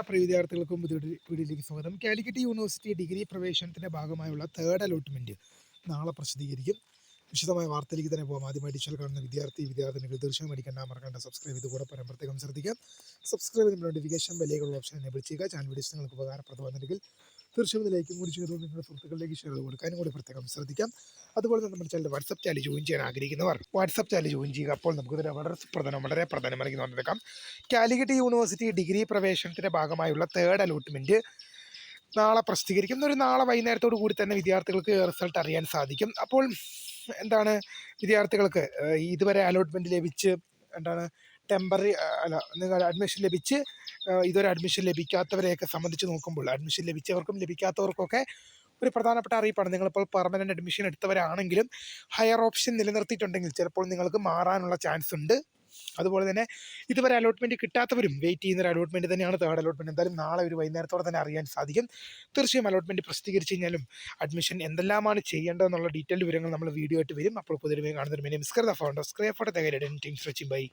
പ്രിയ വിദ്യാർത്ഥികൾക്കും പുതിയൊരു വീഡിയോയിലേക്ക് സ്വാഗതം. കാലിക്കറ്റ് യൂണിവേഴ്സിറ്റി ഡിഗ്രി പ്രവേശനത്തിൻ്റെ ഭാഗമായുള്ള തേർഡ് അലോട്ട്മെൻറ്റ് നാളെ പ്രസിദ്ധീകരിക്കും. വിശദമായ വാർത്തയിലേക്ക് തന്നെ പോകാം. ആദ്യമായി ഡിജിറ്റൽ കാണുന്ന വിദ്യാർത്ഥിനികൾ തീർച്ചയായും അടിക്കേണ്ട മറക്കേണ്ട സബ്സ്ക്രൈബ് ചെയ്ത് കൂടെ പ്രത്യേകം ശ്രദ്ധിക്കാം. സബ്സ്ക്രൈബ് ചെയ്ത് നോട്ടിഫിക്കേഷൻ ബെല്ലേക്കുള്ള ഓപ്ഷൻ എനേബിൾ ചെയ്യുക. ചാനൽ വീഡിയോസ് നിങ്ങൾക്ക് ഉപകാരപ്രദമാണെങ്കിൽ തീർച്ചയായും ലൈക്കും കൂടി ചെയ്ത് നിങ്ങളുടെ സുഹൃത്തുക്കളിലേക്ക് ഷെയർ ചെയ്ത് കൊടുക്കാനും കൂടി പ്രത്യേകം ശ്രദ്ധിക്കാം. അതുപോലെ തന്നെ നമ്മുടെ ചാനൽ വാട്സപ്പ് ചാനൽ ജോയിൻ ചെയ്യാൻ ആഗ്രഹിക്കുന്നവർ വാട്സപ്പ് ചാനൽ ജോയിൻ ചെയ്യുക. അപ്പോൾ നമുക്കിതിന് വളരെ പ്രധാനമായി നടന്നേക്കാം. കാലിക്കറ്റ് യൂണിവേഴ്സിറ്റി ഡിഗ്രി പ്രവേശനത്തിൻ്റെ ഭാഗമായുള്ള തേർഡ് അലോട്ട്മെൻറ്റ് നാളെ പ്രസിദ്ധീകരിക്കും. നാളെ വൈകുന്നേരത്തോടു കൂടി തന്നെ വിദ്യാർത്ഥികൾക്ക് റിസൾട്ട് അറിയാൻ സാധിക്കും. അപ്പോൾ എന്താണ് വിദ്യാർത്ഥികൾക്ക് ഇതുവരെ അലോട്ട്മെൻറ്റ് ലഭിച്ച് ടെമ്പററി നിങ്ങൾ അഡ്മിഷൻ ലഭിച്ച് ഇതുവരെ അഡ്മിഷൻ ലഭിക്കാത്തവരെയൊക്കെ സംബന്ധിച്ച് നോക്കുമ്പോൾ അഡ്മിഷൻ ലഭിച്ചവർക്കും ലഭിക്കാത്തവർക്കൊക്കെ ഒരു പ്രധാനപ്പെട്ട അറിയിപ്പാണ്. നിങ്ങളിപ്പോൾ പെർമനൻറ്റ് അഡ്മിഷൻ എടുത്തവരാണെങ്കിലും ഹയർ ഓപ്ഷൻ നിലനിർത്തിയിട്ടുണ്ടെങ്കിൽ ചിലപ്പോൾ നിങ്ങൾക്ക് മാറാനുള്ള ചാൻസ് ഉണ്ട്. അതുപോലെ തന്നെ ഇതുവരെ അലോട്ട്മെൻറ്റ് കിട്ടാത്തവരും വെയിറ്റ് ചെയ്യുന്ന ഒരു അലോട്ട്മെൻറ്റ് തന്നെയാണ് തേർഡ് അലോട്ട്മെൻറ്റ്. എന്തായാലും നാളെ ഒരു വൈകുന്നേരത്തോടെ തന്നെ അറിയാൻ സാധിക്കും. തീർച്ചയായും അലോട്ട്മെൻറ്റ് പ്രസിദ്ധീകരിച്ച് കഴിഞ്ഞാലും അഡ്മിഷൻ എന്തെല്ലാമാണ് ചെയ്യേണ്ടതെന്നുള്ള ഡീറ്റെയിൽഡ് വിവരങ്ങൾ നമ്മൾ വീഡിയോ ആയിട്ട് വരും. അപ്പോൾ പുതിയ കാണുന്നതിന് മിസ്കർ ദ ഫൗണ്ടർ സ്ക്രേ ഫോട്ടോ തകരുടെ ടീംസ് വെച്ചും ബൈ.